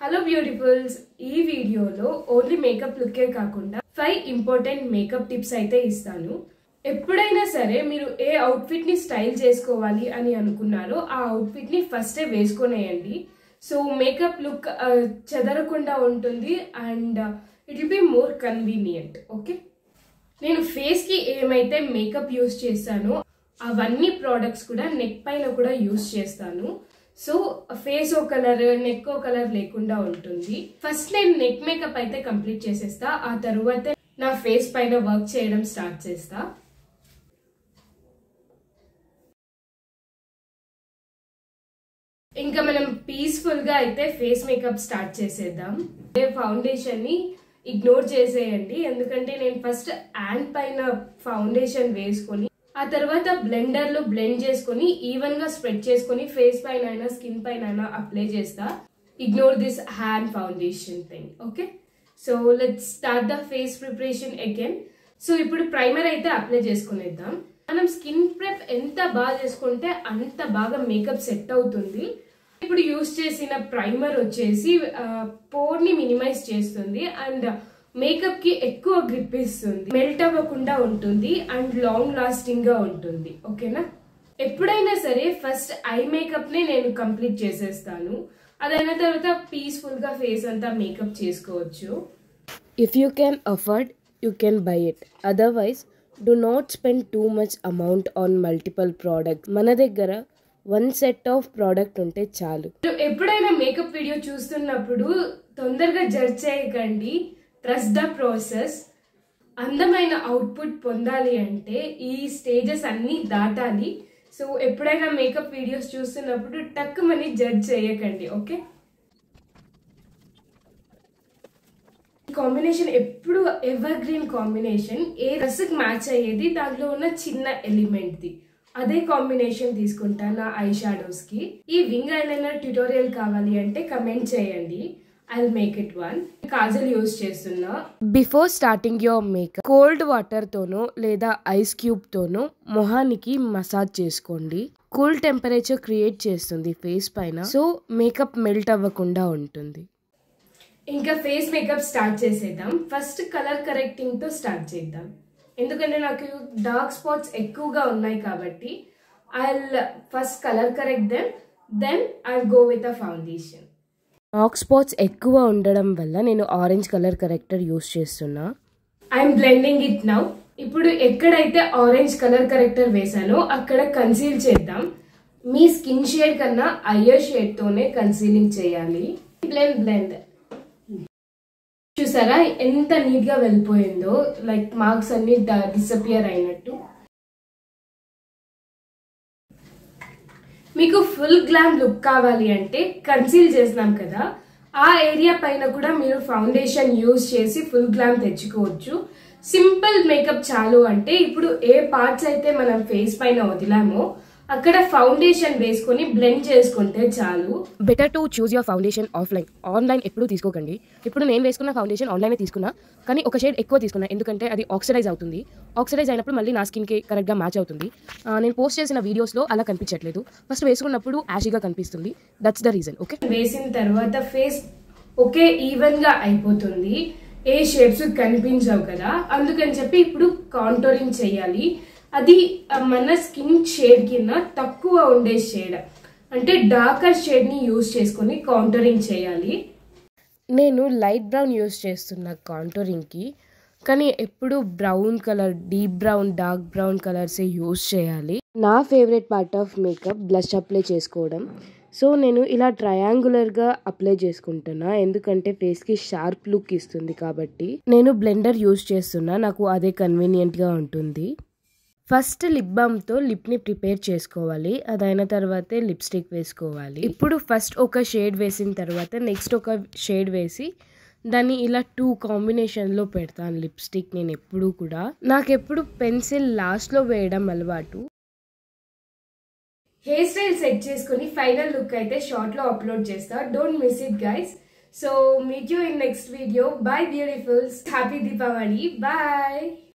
Hello beautifuls, ఈ వీడియోలో only makeup లుక్కే కాకుండా 5 ఇంపార్టెంట్ మేకప్ టిప్స్ అయితే ఇస్తాను. ఎప్పుడైనా సరే మీరు ఏ అవుట్ఫిట్ ని స్టైల్ చేసుకోవాలి అని అనుకున్నారో ఆ అవుట్ఫిట్ ని ఫస్టే వేసుకొనేయండి. సో మేకప్ లుక్ చెదరకుండా ఉంటుంది and it will be more convenient. Okay, నేను ఫేస్ కి ఏమైతే మేకప్ యూస్ చేస్తానో అవన్నీ ప్రోడక్ట్స్ కూడా నెక్ పైన కూడా యూస్ చేస్తాను. సో ఫేస్ ఓ కలర్ నెక్ ఓ కలర్ లేకుండా ఉంటుంది. ఫస్ట్ నేను నెక్ మేకప్ అయితే కంప్లీట్ చేసేస్తా, ఆ తర్వాత నా ఫేస్ పైన వర్క్ చేయడం స్టార్ట్ చేస్తా. ఇంకా మనం పీస్ఫుల్ గా అయితే ఫేస్ మేకప్ స్టార్ట్ చేసేద్దాం. ఫౌండేషన్ ని ఇగ్నోర్ చేసేయండి, ఎందుకంటే నేను ఫస్ట్ హ్యాండ్ పైన ఫౌండేషన్ వేసుకొని ఆ తర్వాత బ్లెండర్ లో బ్లెండ్ చేసుకొని ఈవెన్ గా స్ప్రెడ్ చేసుకొని ఫేస్ పైన అయినా స్కిన్ పైన అయినా అప్లై చేస్తా. Ignore this hand foundation thing. Okay, so let's start the face preparation again. So ఇప్పుడు ప్రైమర్ అయితే అప్లై చేసుకునేద్దాం. మనం స్కిన్ ప్రెప్ ఎంత బాగా చేసుకుంటే అంత బాగా మేకప్ సెట్ అవుతుంది. ఇప్పుడు యూస్ చేసిన ప్రైమర్ వచ్చేసి పోర్ ని మినిమైజ్ చేస్తుంది అండ్ మేకప్ కి ఎక్కువ గ్రిప్ ఇస్తుంది, మెల్ట్ అవ్వకుండా ఉంటుంది అండ్ లాంగ్ లాస్టింగ్ గా ఉంటుంది. ఓకేనా, ఎప్పుడైనా సరే ఫస్ట్ ఐ మేకప్ ని నేను కంప్లీట్ చేసేస్తాను, అదైన తర్వాత పీస్ఫుల్ గా ఫేస్ అంతా మేకప్ చేసుకోవచ్చు. If you can afford you can buy it, otherwise do not spend too much amount on multiple products. మన దగ్గర వన్ సెట్ ఆఫ్ ప్రోడక్ట్ ఉంటే చాలు. ఎప్పుడైనా మేకప్ వీడియో చూస్తున్నప్పుడు తొందరగా జడ్జ్ చేయకండి, ట్రస్ట్ ద ప్రాసెస్. అందమైన అవుట్పుట్ పొందాలి అంటే ఈ స్టేజెస్ అన్ని దాటాలి. సో ఎప్పుడైనా మేకప్ వీడియోస్ చూస్తున్నప్పుడు టక్కుమని జడ్జ్ చేయకండి. ఓకే, కాంబినేషన్ ఎప్పుడు ఎవర్ గ్రీన్ కాంబినేషన్, ఏ డ్రెస్ కి మ్యాచ్ అయ్యేది దాంట్లో ఉన్న చిన్న ఎలిమెంట్ ది అదే కాంబినేషన్ తీసుకుంటా నా ఐ షాడోస్ కి. ఈ వింగ్ ఐలైనర్ ట్యూటోరియల్ కావాలి అంటే కమెంట్ చేయండి, I'll make it one. Kajal use చేస్తున్నా. Before starting your makeup cold water తోనో లేదా ఐస్ క్యూబ్ తోనో మొహానికి మసాజ్ చేసుకోండి. కూల్ టెంపరేచర్ క్రియేట్ చేస్తుంది ఫేస్ పైన, సో మేకప్ మెల్ట్ అవ్వకుండా ఉంటుంది. ఇంకా ఫేస్ మేకప్ స్టార్ట్ చేసేద్దాం. ఫస్ట్ కలర్ కరెక్టింగ్ తో స్టార్ట్ చేద్దాం, ఎందుకంటే నాకు డార్క్ స్పాట్స్ ఎక్కువగా ఉన్నాయి కాబట్టి I'll first colour correct then I'll go with a foundation. Dark spots ఎక్కువ ఉండడం వల్ల నేను ఆరెంజ్ కలర్ కరెక్టర్ యూస్ చేస్తున్నా. I'm blending it now. ఇప్పుడు ఎక్కడైతే ఆరెంజ్ కలర్ కరెక్టర్ వేసానో అక్కడ కన్సీల్ చేద్దాం. మీ స్కిన్ షేడ్ కన్నా ఐయర్ షేడ్ తోనే కన్సీలింగ్ చేయాలి. బ్లెండ్ చూసారా ఎంత నీట్ గా వెళ్ళిపోయిందో, లైక్ మార్క్స్ అన్ని డిసపియర్ అయినట్టు. మీకు ఫుల్ గ్లామ్ లుక్ కావాలి అంటే కన్సీల్ చేసినాం కదా, ఆ ఏరియా పైన కూడా మీరు ఫౌండేషన్ యూజ్ చేసి ఫుల్ గ్లామ్ తెచ్చుకోవచ్చు. సింపుల్ మేకప్ చాలు అంటే ఇప్పుడు ఏ పార్ట్స్ అయితే మనం ఫేస్ పైన వదిలామో అక్కడ ఫౌండేషన్ వేసుకొని బ్లెండ్ చేసుకుంటే చాలు. Better to choose your foundation offline, online ఎప్పుడు తీసుకోకండి. ఇప్పుడు నేను వేసుకున్న ఫౌండేషన్ ఆన్లైనే తీసుకున్నా, కానీ ఒక షేడ్ ఎక్కువ తీసుకున్నా ఎందుకంటే అది ఆక్సిడైజ్ అవుతుంది. ఆక్సిడైజ్ అయినప్పుడు మళ్ళీ నా స్కిన్కి కరెక్ట్గా మ్యాచ్ అవుతుంది. నేను పోస్ట్ చేసిన వీడియోస్లో అలా కనిపించట్లేదు, ఫస్ట్ వేసుకున్నప్పుడు యాషీగా కనిపిస్తుంది. That's the reason. ఓకే, వేసిన తర్వాత ఫేస్ ఒకే ఈవెన్ గా అయిపోతుంది, ఏ షేప్స్ కనిపించవు కదా, అందుకని చెప్పి ఇప్పుడు కాంటోరింగ్ చేయాలి. అది మన స్కిన్ షేడ్ కింద తక్కువ ఉండే షేడ్ అంటే డార్కర్ షేడ్ ని యూజ్ చేసుకొని కాంటోరింగ్ చేయాలి. నేను లైట్ బ్రౌన్ యూజ్ చేస్తున్నా కాంటోరింగ్కి, కానీ ఎప్పుడు brown colour, deep brown, dark brown కలర్సే యూజ్ చేయాలి. నా favourite part of makeup blush apply చేసుకోవడం. సో నేను ఇలా ట్రయాంగులర్గా అప్లై చేసుకుంటున్నా, ఎందుకంటే ఫేస్కి షార్ప్ లుక్ ఇస్తుంది కాబట్టి. నేను బ్లెండర్ యూజ్ చేస్తున్నా, నాకు అదే కన్వీనియంట్గా ఉంటుంది. ఫస్ట్ లిప్ బామ్తో లిప్ని ప్రిపేర్ చేసుకోవాలి, అదైన తర్వాతే లిప్స్టిక్ వేసుకోవాలి. ఇప్పుడు ఫస్ట్ ఒక షేడ్ వేసిన తర్వాత నెక్స్ట్ ఒక షేడ్ వేసి దాన్ని ఇలా 2 కాంబినేషన్లో పెడతాను లిప్స్టిక్. నేను ఎప్పుడు కూడా నాకెప్పుడు పెన్సిల్ లాస్ట్లో వేయడం అలవాటు. హెయిర్ స్టైల్ సెట్ చేసుకుని ఫైనల్ లుక్ అయితే షార్ట్ లో అప్లోడ్ చేస్తా, don't miss it guys. So meet you in next video. Bye beautifuls, happy Deepavali, bye.